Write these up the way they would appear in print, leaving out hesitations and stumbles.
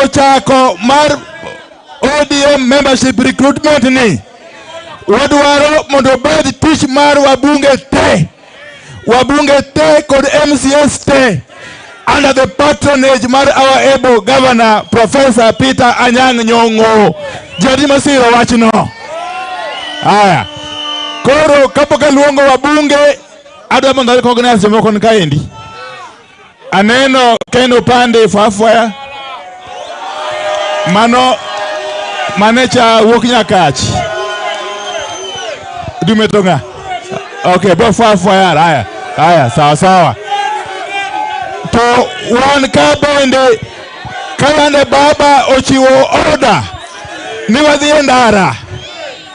chako mar ODM membership recruitment ni wadwaro mondo bed tich mar wabunge te kod MCS te under the patronage mar our able governor Professor Peter Anyang' Nyong'o. Jadi masiro wachno. Aya. Koro kapok aluongo wabunge adwa mondo recognize jomoko ni kaendi. Aneno Keno Pande Fafwaya. Manecha wuok Nyakach. Dumetonga. Okay, bo Fafwaya. Aya, sawa. To wan ka bende kayane baba ochiwo order ni wadhi e ndara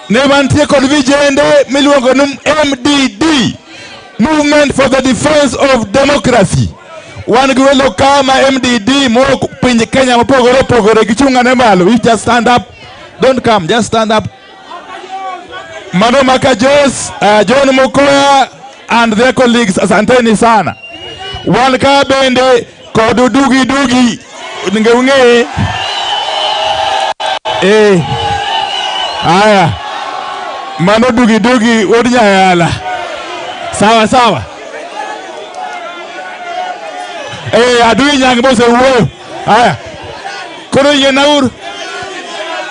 ne mantie kod vijende miluongo ni MDD, Movement for the Defense of Democracy. Wan gi welo kama MDD mo pinje Kenya mopogore gichungane malo. You just stand up, don't come, just stand up. Mano Makajos, John Mukoya and their colleagues, asanteni sana. Wan ka bende kodu dugi ngeunge aya mano dugi wodnya yala sawa adui nyang bose wuoyo aya koro yenaur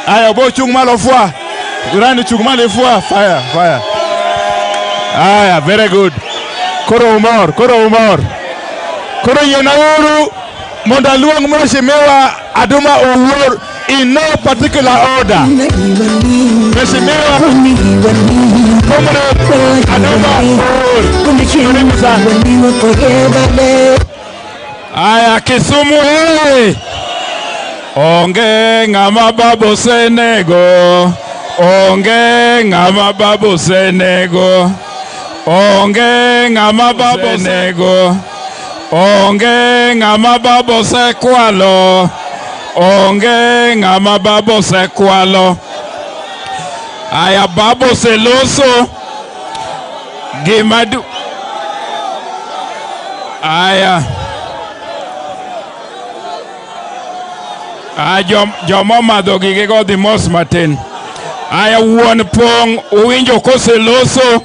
aya bo chung malo fwa urani chung malo fwa fire aya very good koro umor koro yenauru monda luong mheshimiwa Aduma Owuor in no particular order. Mheshimiwa Aduma Owuor. Aya Kisumu onge ngama babo senego. Onge ngama babo senego. Onge ngama babo senego. Onge ngama babo sekwalo. Onge ngama babo sekwalo. Aya babo seloso. Gimadu. Aya. Jomo madho gige go dhi mos matin. Aya wuon pong uwinjo koseloso.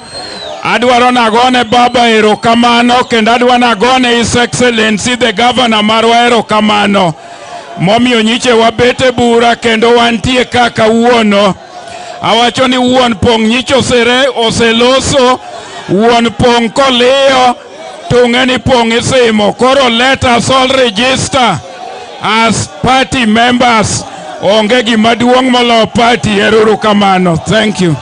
Adwaro nagone baba erokamano kendo adwaro nagone His Excellency the Governor marwa erokamano momiyo nyiche wabete bura kendo wantie kaka wuono. Awacho ni wuon pong nyicho oseloso, wuon pong koliyo tung'e ni pong isimo. Koro let us all register as party members. Onge gima duong' molo party. Erokamano. Thank you.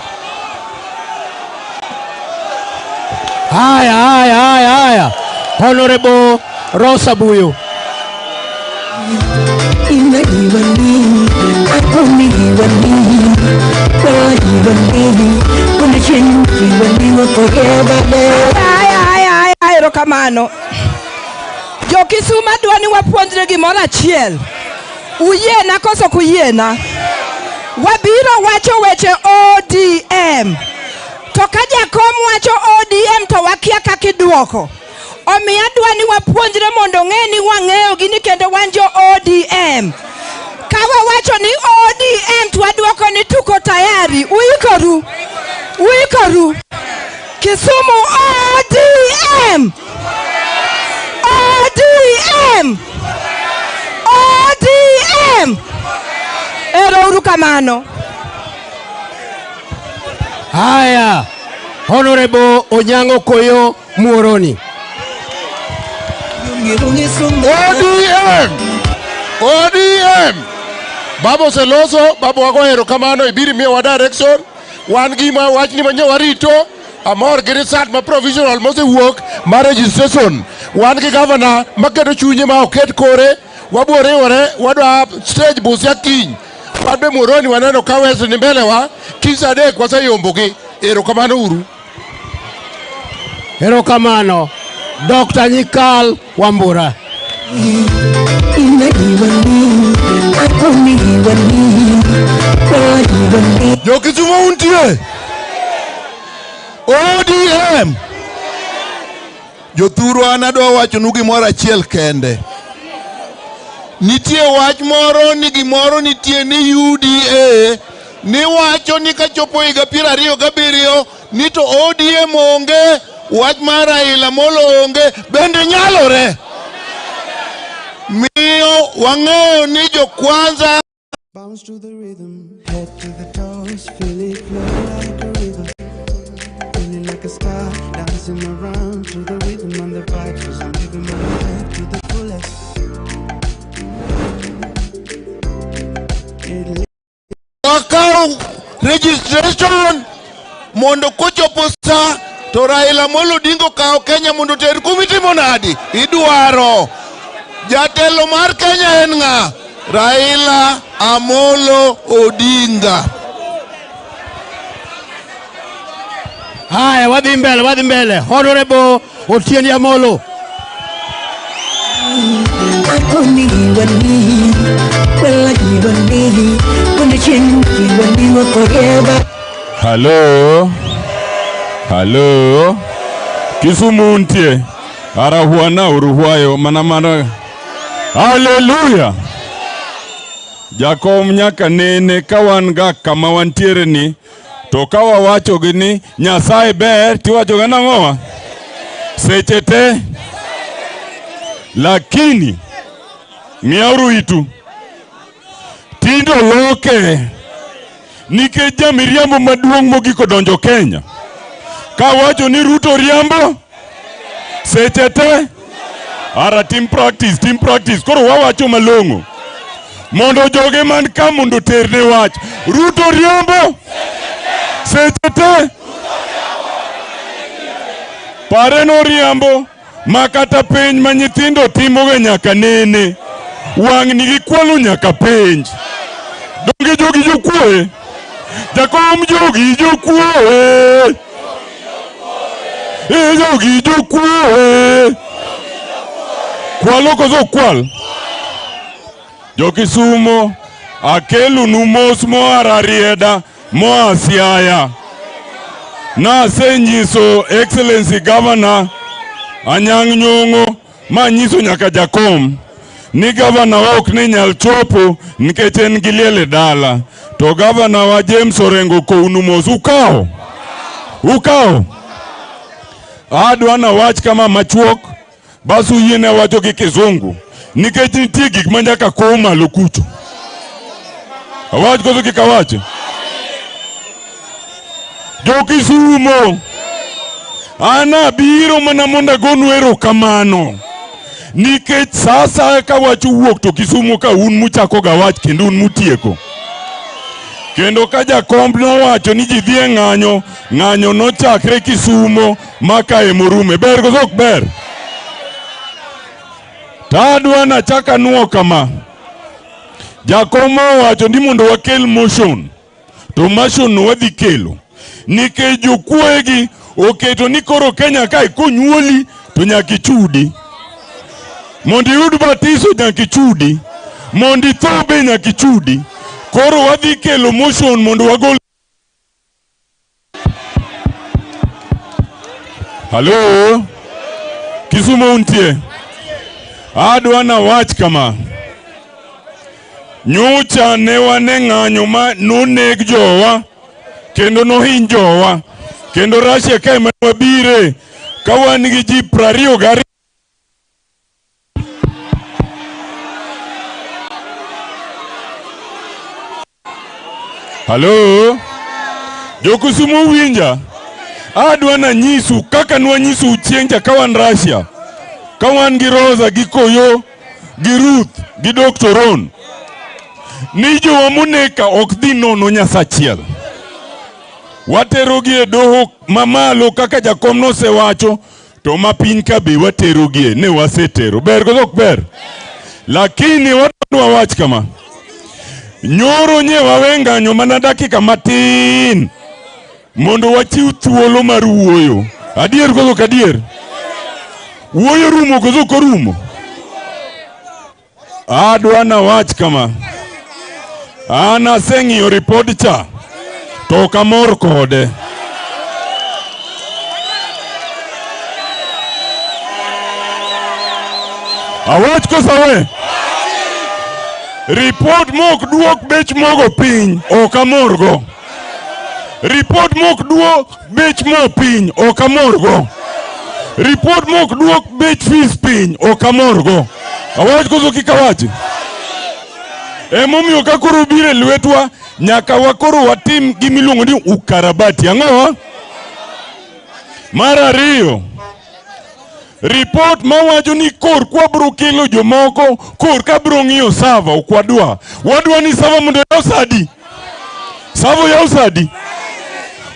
Haya. Honorable Rosa Buyo. Erokamano. Jo Kisumu dwani wapuonjre gimoro achiel. Uyiena koso kuyiena. Wabiro wacho weche ODM. To ka jakom wacho ODM to wakia kaka iduoko. Omiyo adwani wapuonjre mondo ng'e ni wang'eyo gini kendo wan jo ODM. Ka wawacho ni ODM to waduoko ni tuko tayari. Uikoru. Kisumu ODM. Erokamano. Haya. Honorable Onyango Koyo Muoroni. ODM. Babo seloso, babo wago erokamano ibiri miyo wa direction. Wan gima wachni manyo warito. Amor girisat ma provisional mose wuok ma registration. Wan gi governor maketo chunye ma oket kore. Waboriwore wadwa stage bus ya kiny. Wadbe Muoroni waneno kawese ni mbele wa kisa adek waseyombogi. Erokamano uru. Erokamano. Dr. Nyikal Wambura. Jo Kisumu untie. ODM. Jo thuru anadwa wacho nu gimoro achiel kende. nitie wach moro ni gimoro nitie ni UDA ni wacho ni kachopo higa 27 ni to ODM onge, wach mar Raila Molo onge, bende nyalore. Miyo wang'eyo ni jo kwanza. Bounce to the rhythm, head to the toes, feel it flow like a river, feeling like a star, dancing around to the rhythm and the vibe, 'cause I'm living my life to the fullest. Wakau registration mondo kochopo sa to Raila Molo Odinga kao Kenya mondo ter kumiti monadi idwaro. Jatelo mar Kenya en ng'a? Raila Amolo Odinga. Haya, wadhi mbele. Honorable Otieni Amolo. Hello. Kisumu ntie. Arahuana uruhuayo manamana. Hallelujah. Jakom nyaka nene kawanga kama wantiere ni to kawa wacho gini Nyasaye ber tiwacho gana ngowa sechete lakini miauru itu tindo loke nike jamiriambo maduong mogiko donjo Kenya kawacho ni Ruto riambo sechete ara team practice koro wawacho malongo mondo joge man ka mondo terne wach Ruto riambo sechete pare no riambo makata penj manyithindo timoge nyaka nene wang' nigi kwalo nyaka penj donge jogi jokwoe jakom jogi jokwoe jogi jokwoe kwalo koso kwal jo Kisumu akelu numos moa Rieda moa Siaya na senyiso Excellency Governor Anyang' Nyong'o ma nyiso nyaka jakom ni Governor ok ni nyal chopo nikech en gi liel e dala to Governor wa James Orengo kou numos ukaw adwa na wach kama machuok basu yiene wacho gi Kizungu nikech nitie gik manjaka kow malo kucho awach koso kikawache jo Kisumu ana biro mana monda gonu erokamano nikech sasa kawacho wuok to Kisumu ka un muchako ga wach kendo un mutieko kendo ka jakomb nowacho ni ji dhi e ng'anyo nochakre Kisumu maka e Murume ber koso ok ber tadwa na chaka nuo kama jakom wacho ni mondo wakel motion to motion no wadhi kelo nikech jokuoegi oketo ni koro Kenya kae konyuoli to nyaka ichudi mondo iyud batiso nyaka ichudi mondo itho be nyaka ichudi koro wadhi kelo motion mondo wagol. Hello Kisumu untie adwa na wach kama nyocha ne wane ng'anyo ma noneg jowa kendo nohiny jowa kendo Russia kae mabire ka wan gi ji 22. Hello jo Kisumu winja adwa na nyisu kaka nwa nyisu chiengcha ka wan Russia ka wan gi Rosa gi Koyo gi Ruth gi Dr. Ron ni jowa moneka ok dhi nono Nyasachiel waterogi e doho mamalo kaka jakom nosewacho to mapiny ka be waterogi ne wasetero ber koso ok ber lakini wadwa wach kama nyoro nye wawe ng'anyo mana dakika matin mondo wachiw thuolo mar wuoyo adier koso kadier wuoyo rumo koso korumo adwa na wach kama ana seng'iyo ripod cha to kamor kode awach kosawe Report mok duok bech mogo piny okamorgo. Report mok duok bech mo piny okamorgo. Report mok duok bech fees piny okamorgo. Awach koso kikawachi. Emomiyo ka koro biro e lwetwa nyaka wakoro watim gimiluongo ni ukarabati. Ang'o? Mar ariyo, report mawacho ni kor kwa bro kelo jomoko kor ka bro ng'iyo sava okwadwa. Wadwa ni sava mondo ya usadi. Sava ya usadi.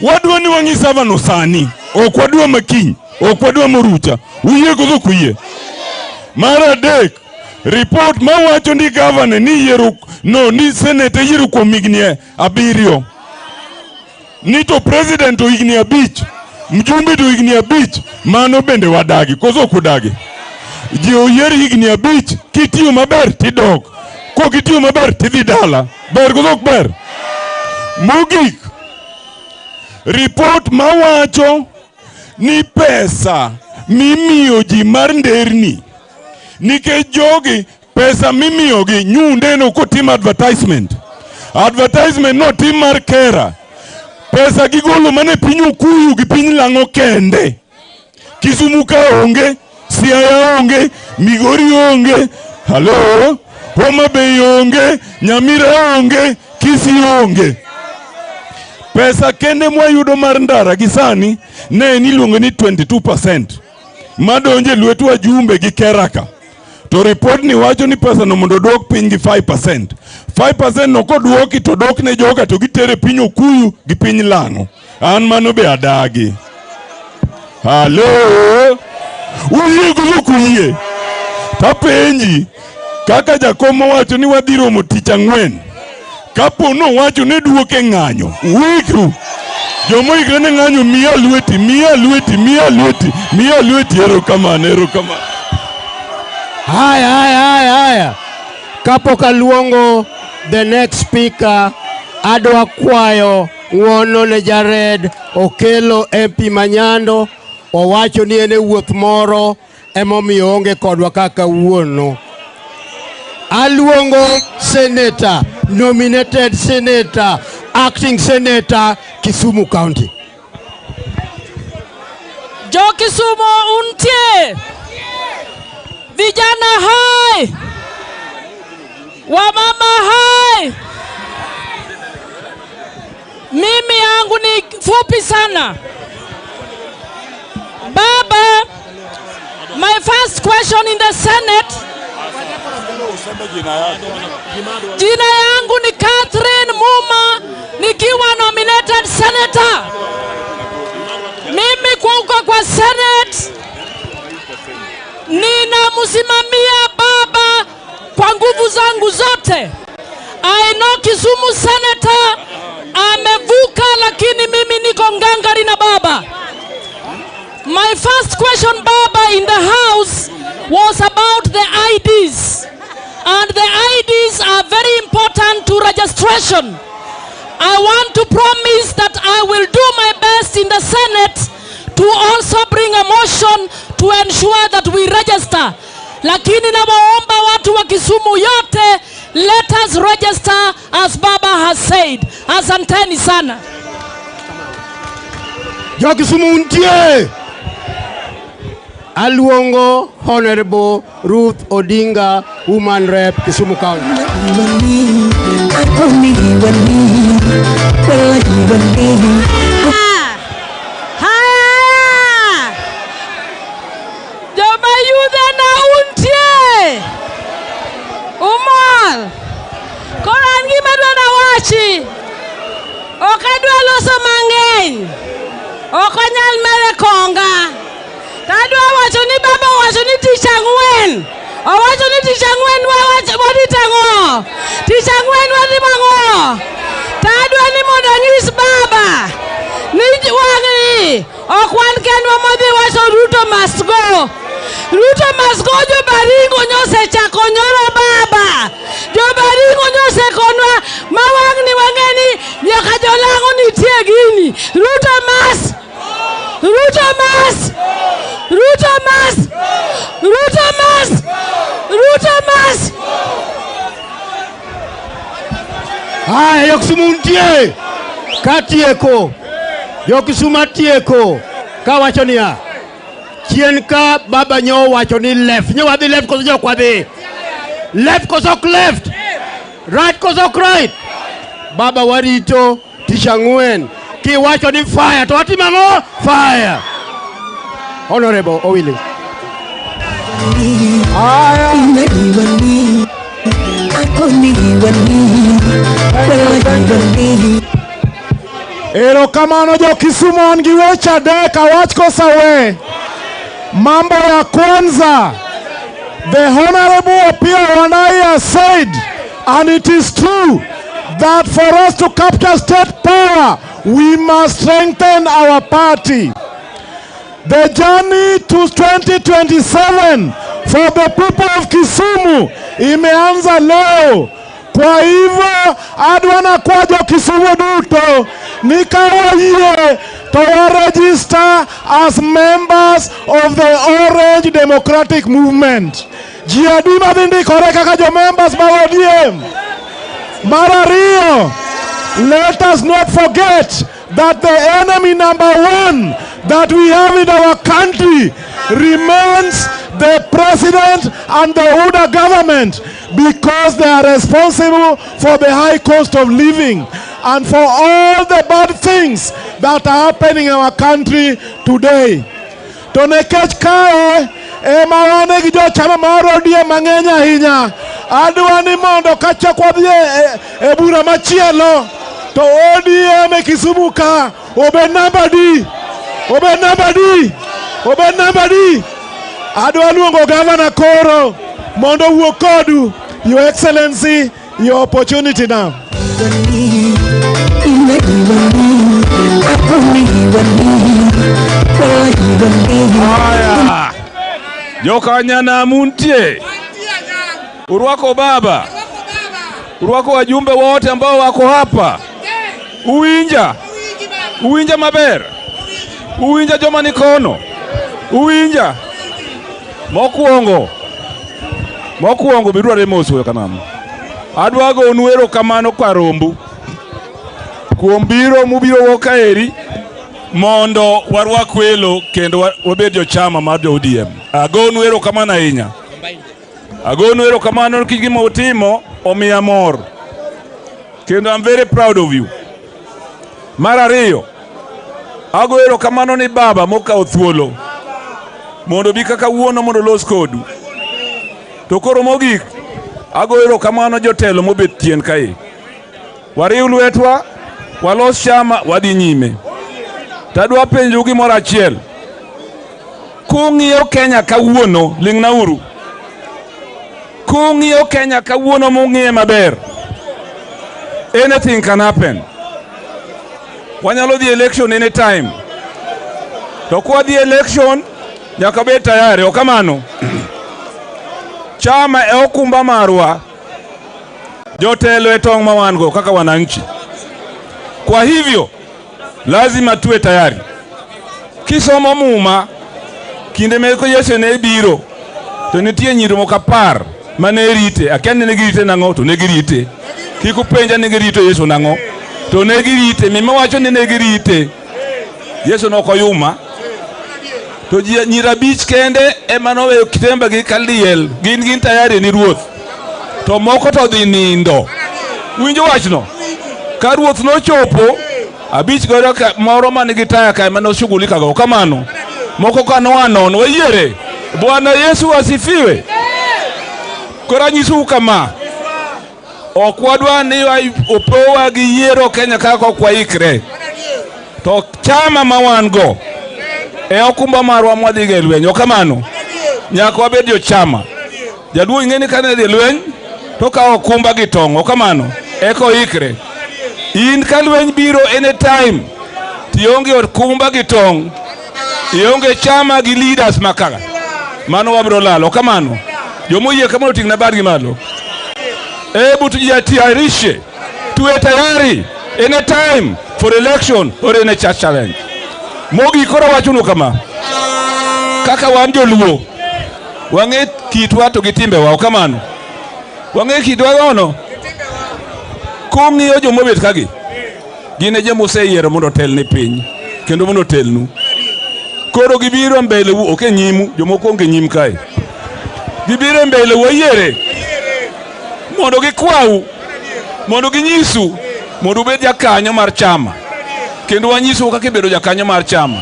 Wadwa ni wangi sava no sani. Okwadwa makiny. Okwadwa morucha. Uye koso kuye. Mar adek, report mawacho ni governor ni yiero ni senate yiero kuom higni 7. Ni to president to higni 5. Mjumbe to higni 5. Mano bende wadagi. Koso kudagi. Ji oyier higni 5. Kitiyo maber tidok. Ko kitiyo maber tidhi dala. Ber koso ber. Mogik. Report mawacho ni pesa mimiyo ji mar nderni. Nikech jogi pesa mimiyogi nyunde no kotim advertisement. Advertisement no tim mar kera. Pesa gigolo mane piny Okuyu gi piny Lang'o kende. Kisumu ka onge, Siaya onge, Migori onge, hello, Homa Bay onge, Nyamira onge, Kisii onge. Pesa kende mwayudo mar ndara gisani ne niluongo ni 22%. Madonje lwetu wajumbe gi keraka. To report ni wacho ni pesa no mondo dok piny gi 5%. 5% no koduoki to dok ne joga to gitere piny Okuyu gi piny Lang'o. An mano be adagi. Hello? Uye koso kuye. Tapenji kaka jakom wacho ni wadhi romo tich ang'wen. Kapo no wacho ne duoke ng'anyo. Wikru. Jomo ikre ne ng'anyo miya lweti. Erokamano. Haya. Kapok aluongo the next speaker, adwa kwayo ng'wono ne Jared Okelo MP Manyando. Owacho ni ene wuoth moro emomiyo onge kodwa kaka wuono. Aluongo Senator, nominated Senator, Acting Senator, Kisumu County. Jo Kisumu untie. Vijana hai. Wamama hai. Mimi yangu ni fupi sana. Baba, my first question in the Senate. Jina yangu ni Catherine Muma, nikiwa nominated senator. Mimi kwa Senate ninamsimamia baba kwa nguvu zangu zote. I know Kisumu senator amevuka, lakini mimi niko ngangari na baba. My first question, Baba, in the house was about the IDs. And the IDs are very important to registration. I want to promise that I will do my best in the Senate to also bring a motion to ensure that we register. Lakini nawaomba watu wa Kisumu yote, let us register as Baba has said. Asanteni sana. Jo Kisumu untie. Aluongo Honorable Ruth Odinga, Woman Rep, Kisumu County. Joma yude na untie. Umol. Koran gima dwa na wachi. Okadwa loso mang'eny. Okonyal mere konga. Tadwa wacho ni baba wacho ni tich ang'wen. Owacho ni tich ang'wen wadi tang'o. Tich ang'wen wadi mang'o. Tadwa ni mondo nyis baba ni wang'i okwan kendwa modhi wacho Ruto must go. Ruto must go. Jo Baringo nyose chako nyoro baba. Jo Baringo nyose konwa mawang'ni wang'eni nyaka jolang'o nitie gini. Ruto must. Ruto must. Ruto must. Ruto must. Ruto must. Haya, yo Kisumu ntie. Katieko. Yo Kisumu tieko. Ka wacho niya. Chien ka baba nyo wacho ni left. Nyo wadhi left koso jok wadhi. Left koso left. Right koso right. Baba warito tishang'wen. Ki wacho ni fire. To wati mango? Fire. Honorable Owili. Erokamano jo Kisumu an gi weche adek awach kosa we. Mambo ya kwanza, the Honorable Opiyo Wandayi has said, and it is true, that for us to capture state power, we must strengthen our party. The journey to 2027 for the people of Kisumu imeanza leo. Kwa hivyo adwana kwa jo Kisumu duto nikawayie to register as members of the Orange Democratic Movement. Jiadima dhindi kore kaka jo members ba ODM. Marario, let us not forget that the enemy number one that we have in our country remains the president and the UDA government, because they are responsible for the high cost of living and for all the bad things that are happening in our country today. To nekech kae ema wane gi jo chama mar ODM mang'eny ahinya. Adwa ni mondo kachak wadhi e bura machielo to ODM e Kisumu ka obed namba D. Obed namba D. Obed namba D. Adwa luongo governor koro mondo wuok kodu. Your Excellency, your opportunity now. Haya. Joka nyana muntie. Urwako baba. Urwako wajumbe wote ambao wako hapa. Uwinja. Uwinja maber. Uwinja joma nikono. Uwinja. Mokuongo bidwa remos we kanam. Adwago onwero kamano kwa rombu. Kuom biro mubiro wokaeri mondo warwak welo kendo wabed jo chama mar jo ODM. Ago onwero kamano ahinya. Ago onwero kamano kigima utimo omiya mor. Kendo I'm very proud of you. Mar ariyo, ago ero kamano ni baba mokawo thuolo mondo bi kaka wuono mondo los kodu. To koro mogik, ago ero kamano jotelo mobet chien kae. Wariw lwetwa, walos chama wadhi nyime. Tadwa penjo gimoro achiel. Kung'iyo Kenya kawuono, ling'nauru. Kung'iyo Kenya kawuono mung'iye maber. Anything can happen. Wanyalo dhi election anytime. To kwa dhi election nyaka bet tayari. Okamano chama e okumba marwa, jotelo e tong' mawango kaka wananchi. Kwa hivyo lazima tuwe tayari. Kisomo muma kinde meko Yesu ne biro to nitie nyiro mokapar mane rite. Akene ne girite nang'o to ne girite. Kikupenja ne girito Yesu nang'o to ne girite. Mima wacho ni ne girite. Yesu nokoyuma. To nyira bich kende ema noweyo kitemba gi kaliel. Gin tayari ni ruoth. To moko to dhi nindo. Winjo wachno. Ka ruoth nochopo, abich godo moro mane gi taya kae mane oshughulika go. Kamano moko kano anon wayiere. Bwana Yesu asifiwe. Kora nyisu kama okwadwa ni opowa gi yiero Kenya kako kwa ikre. To chama mawango e okumba marwa mwadhi ge lweny. Okamano nyaka wabed jo chama. Jaduo ing'eni kane dhi lweny to ka okumba gi tong'. Okamano eko ikre. In ka lweny biro anytime tionge okumba gi tong', ionge chama gi leaders makaka, mano wabro lalo. Okamano jomoyie kamano ting'na bargi malo. Ebu tujitayarishe, tuwe tayari anytime for election or any challenge. Mogi koro wachuno kama kaka wan joluo wang'e kitwa to gi timbewa. Okamano wang'e kitwa gono. kong'iyo jomobet kagi gine joma oseyiero mondo otelne piny kendo mondo otelnu. Koro gibiro mbele wu ok nyimu jomoko onge nyim kae. Gibiro mbele wayiere mondo gikwau mondo ginyisu mondo ubed jakanyo mar chama kendo wanyisu kaka ibedo jakanyo mar chama.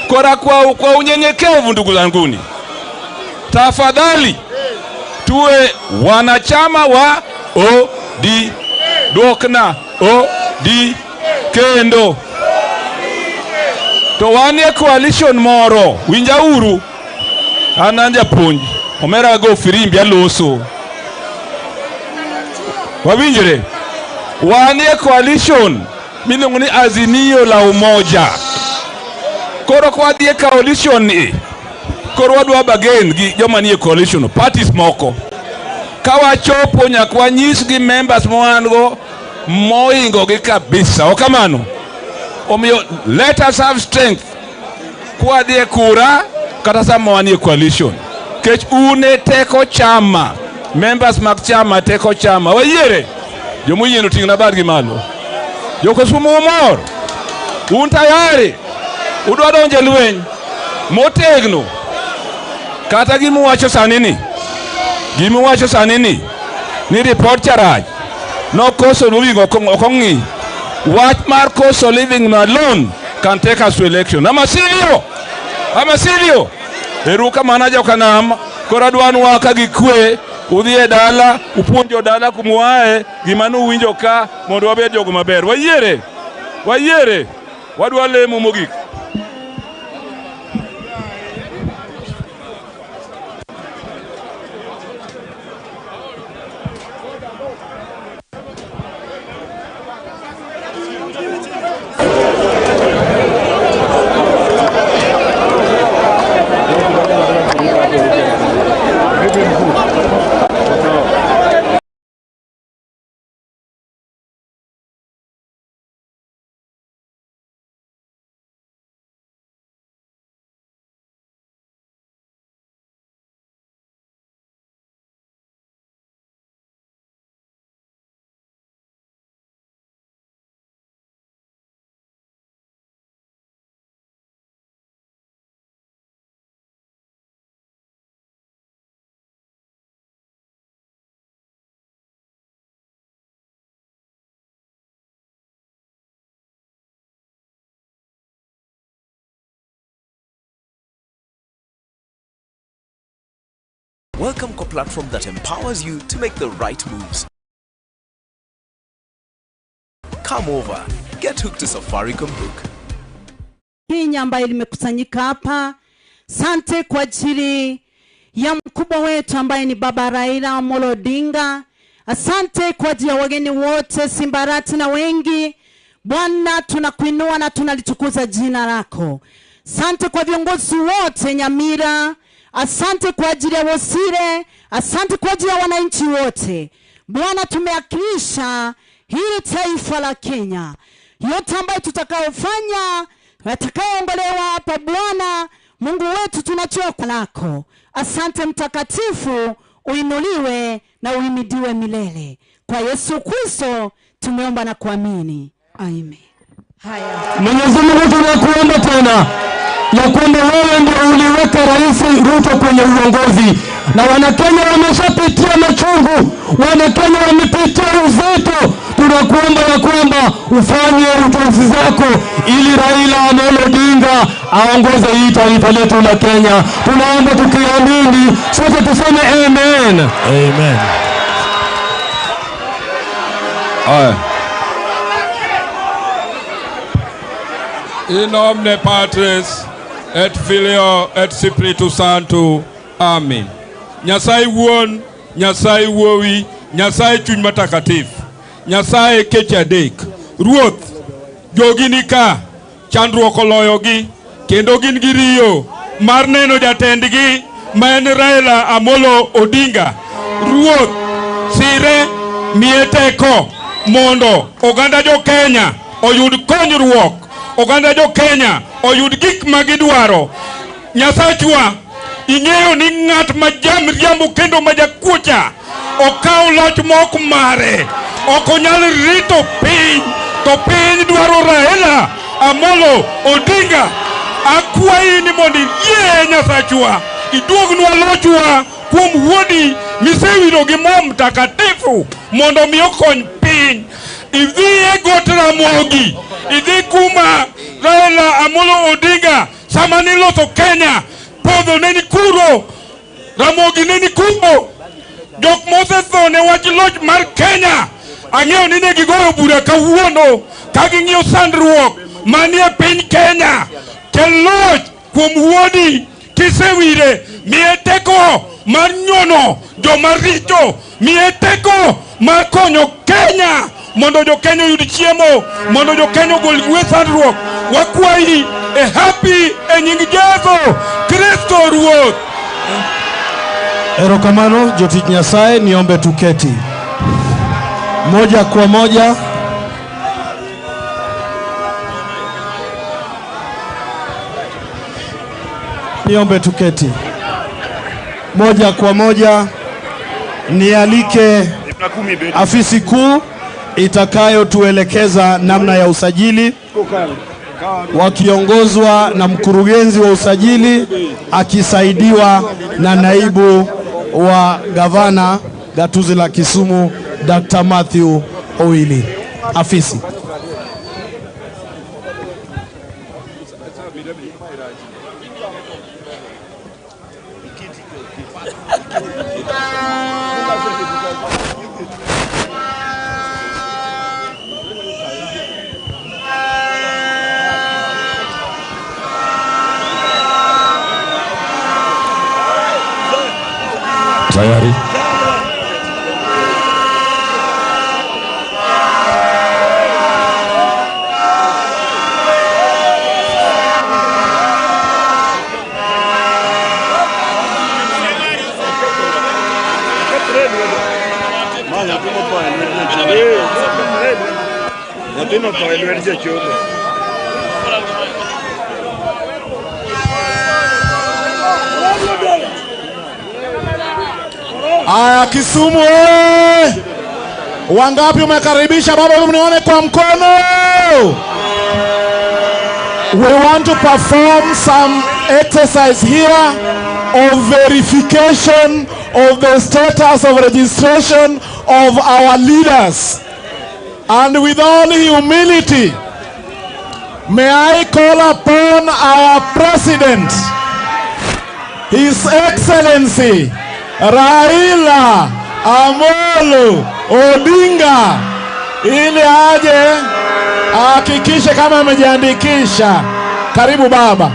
Kora kwa unyenyekevu ndugu zanguni, tafadhali tuwe wanachama wa OD. Dwokna OD kendo to wanie coalition moro. Winja uru, an japuonj omera go firimbi aloso. Wawinjre, wanie coalition miluongo ni Azimio la Umoja. Koro kwa die coalition ni koro wadwa bagen gi joma nie coalition parties moko. Kawa chopo nyakwa nyis gi members moango moingo gi kabisa. Okamano omiyo let us have strength kwa die kura kata sama wanie coalition. Kech une teko chama, members mag chama teko chama. Wayiere jomoyieno tingna badgi malo. Jokisumu umor, un tayari udwa donje lweny motegno. Kata gimuwacho sanini ni report charaj no koso living okong'i. Wach mar koso living alone can take us to election. Amasilio eruka mana jokanam. Kora dwan waka gi kwe udhi e dala upuonjo dala kumwae gimanu winjo ka mondo wabed jogo maber. Wayiere wadwa lemo mogik. Welcome to a platform that empowers you to make the right moves. Come over, get hooked to Safaricom Hook. Hii ambayo limekusanyika hapa, sante kwa ajili ya mkubwa wetu ambaye ni Baba Raila Amolo Odinga. Asante kwa ajili ya wageni wote Simbarati na wengi. Bwana, tunakuinua na tunalitukuza jina lako. Asante kwa viongozi wote Nyamira. Asante kwa ajili ya Wasire. Asante kwa ajili ya wananchi wote. Bwana, tumeakilisha hili taifa la Kenya. Yote ambayo tutakaofanya, watakaoongolewa hapa Bwana, Mungu wetu tunachoa kwa lako. Asante mtakatifu, uinuliwe na uhimidiwe milele. Kwa Yesu Kristo tumeomba na kuamini. Amen. Haya. Mwenyezi Mungu tunakuomba tena ya kwamba wewe ndio uliweka Rais Ruto kwenye uongozi, na Wanakenya wameshapitia machungu, Wanakenya wamepitia uzito. Tunakuomba ya kwamba ufanye utuzi zako ili Raila Amolo Odinga aongoze hii taifa letu la Kenya. Tunaomba tukiamini, sote tuseme amen. Amen. In nomine Patris et Filio et Spiritus Sancto. Amen. Nyasaye wuon, Nyasaye wuowi, Nyasaye chuny matakatifu, Nyasaye keche adek. Ruoth, jogi nika chandruok oloyogi kendo gin gi riyo mar neno jatendgi ma en Raila Amolo Odinga. Ruoth, sire miye teko mondo oganda jo Kenya oyud konyruok, oganda jo Kenya oyud gik magidwaro. Nyasachwa, ing'eyo ni ng'at ma jamriambo kendo ma jakuocha okaw loch mok mare okonyal rito piny to piny dwaro Raila Amolo Odinga. Akwayi ni mondi yie Nyasachwa iduognwa lochwa kuom wuodi misewiro gi mo mtakatifu mondo mi okony piny. Idhi e got Ramogi, idhi kuma Raila Amolo Odinga sama niloso Kenya, podho ne ni kuro, Ramogi ne ni kumo. Jok mosetho ne wach loch mar Kenya ang'eyo ni ne gigoyo bura kawuono ka ging'iyo sandruok manie piny Kenya. Kel loch kuom wuodi kisewire, miye teko mar nyono joma richo, miye teko mar konyo Kenya mondo jo Kenya yud chiemo, mondo jo Kenya gol gwe sandruok. Wakwayi e happy e nying Yesu Kristo Ruoth. Erokamano jotich Nyasaye, niombe tuketi moja kwa moja. Niombe tuketi moja kwa moja. Nialike afisi kuu itakayotuelekeza namna ya usajili, wakiongozwa na mkurugenzi wa usajili akisaidiwa na naibu wa gavana gatuzi la Kisumu Dr. Matthew Owili. Afisi. Tayari. Aya, Kisumu wangapi umekaribisha baba, mnione kwa mkono. We want to perform some exercise here of verification of the status of registration of our leaders. And with all humility, may I call upon our President, His Excellency Raila Amolo Odinga, ili aje hakikishe kama amejiandikisha. Karibu baba.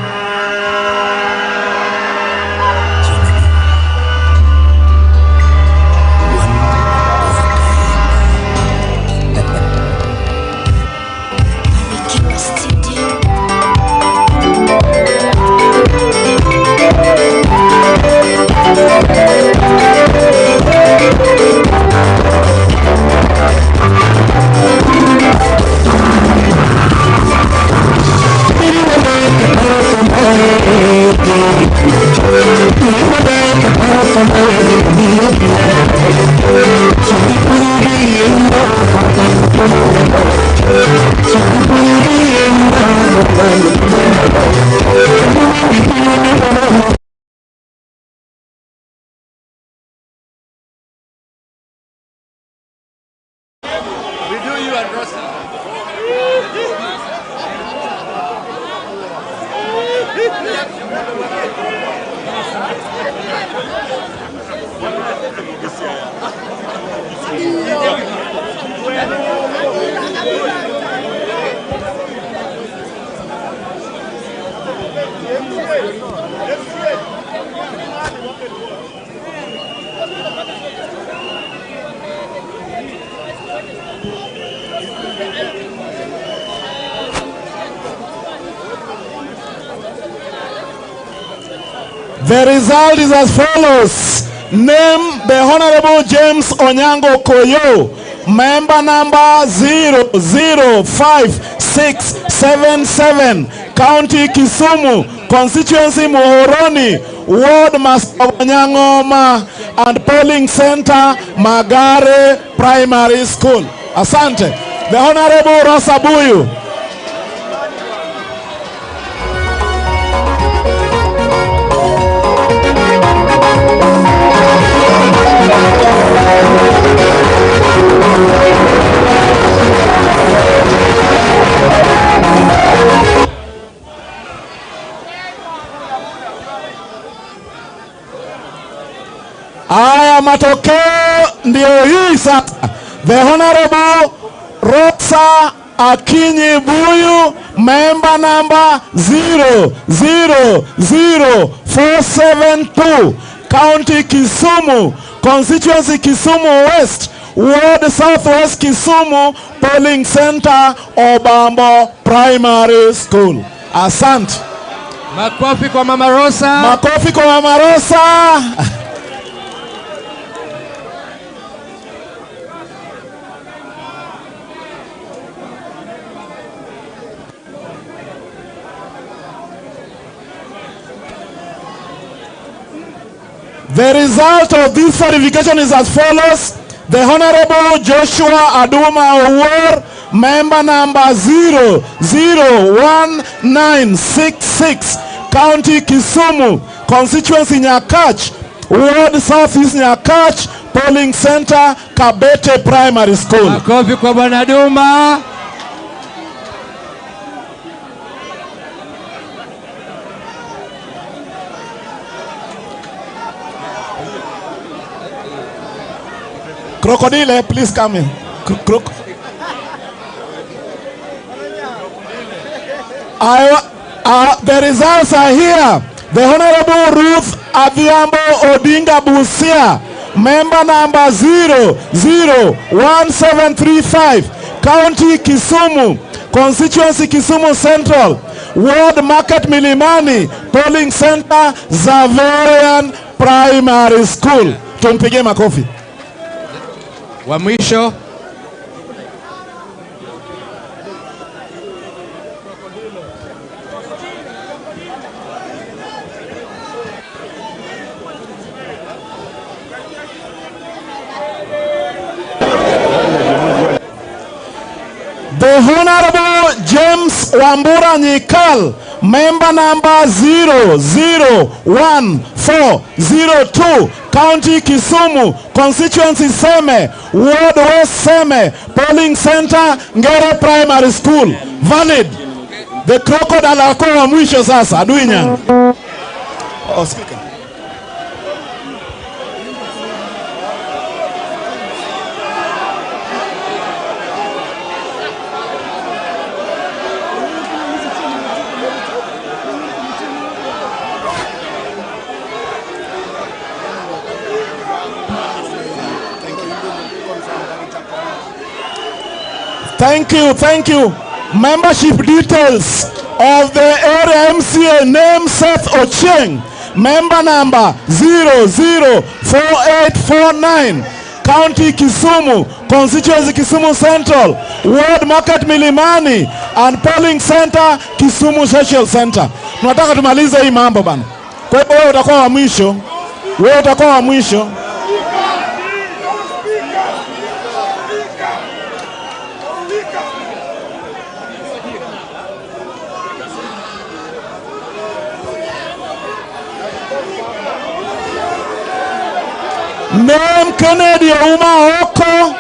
The result is as follows. Name the Honorable James Onyango Koyo, member number 0056. 9677, County Kisumu, Constituency Muhoroni, Ward Masabanyangoma, and Polling Center Magare Primary School. Asante. The Honorable Rosa Buyu. Aya, matokeo ndio hii sasa. The Honorable Rosa Akinyi Buyu, member number 000472, County Kisumu, Constituency Kisumu West, Ward Southwest Kisumu, Polling Center Obambo Primary School. Asante. Makofi kwa Mama Rosa. Makofi kwa Mama Rosa. The result of this verification is as follows. The Honorable Joshua Aduma Owor, member number 001966, County Kisumu, Constituency Nyakach, Ward Southeast Nyakach, Polling Center Kabete Primary School. Makofi kwa Bwana Aduma. Crocodile, please come in. The results are here. The Honorable Ruth Adhiambo Odinga Busia, member number 001735, County Kisumu, Constituency Kisumu Central, Ward Market Milimani, Polling Center Zaverian Primary School. Tumpige makofi. Wa mwisho. The Honorable James Wambura Nyikal, member number 001402, County Kisumu, Constituency Seme, Ward West Seme, Polling Center Ngere Primary School. Valid. The crocodile akawa mwisho sasa. Adui Nyanza. Oh, speaker. Thank you. Membership details of the area MCA name Seth Ocheng, member number 004849, County Kisumu, Constituency Kisumu Central, Ward Market Milimani, and Polling Center Kisumu Social Center. Tunataka tumalize hii mambo bana. Kwa hiyo wewe utakuwa wa mwisho. Name Kennedy Ouma Oko,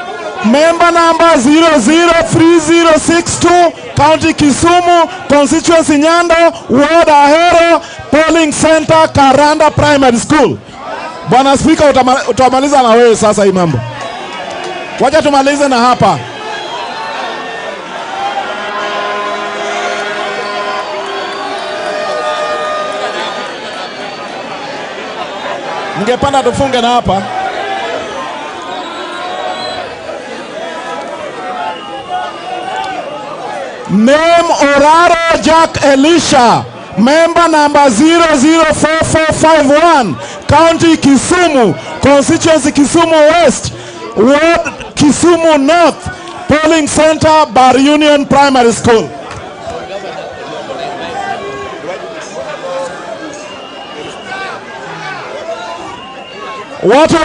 member number 003062, County Kisumu, Constituency Nyando, Ward Ahero, Polling Center Karanda Primary School. Bwana Speaker, utamaliza na wewe sasa hii mambo. Wacha tumalize na hapa. Ningepanda tufunge na hapa. Name Oraro Jack Elisha, member number 004451, County Kisumu, Constituency Kisumu West, Ward Kisumu North, Polling Center Bar Union Primary School. Watu wa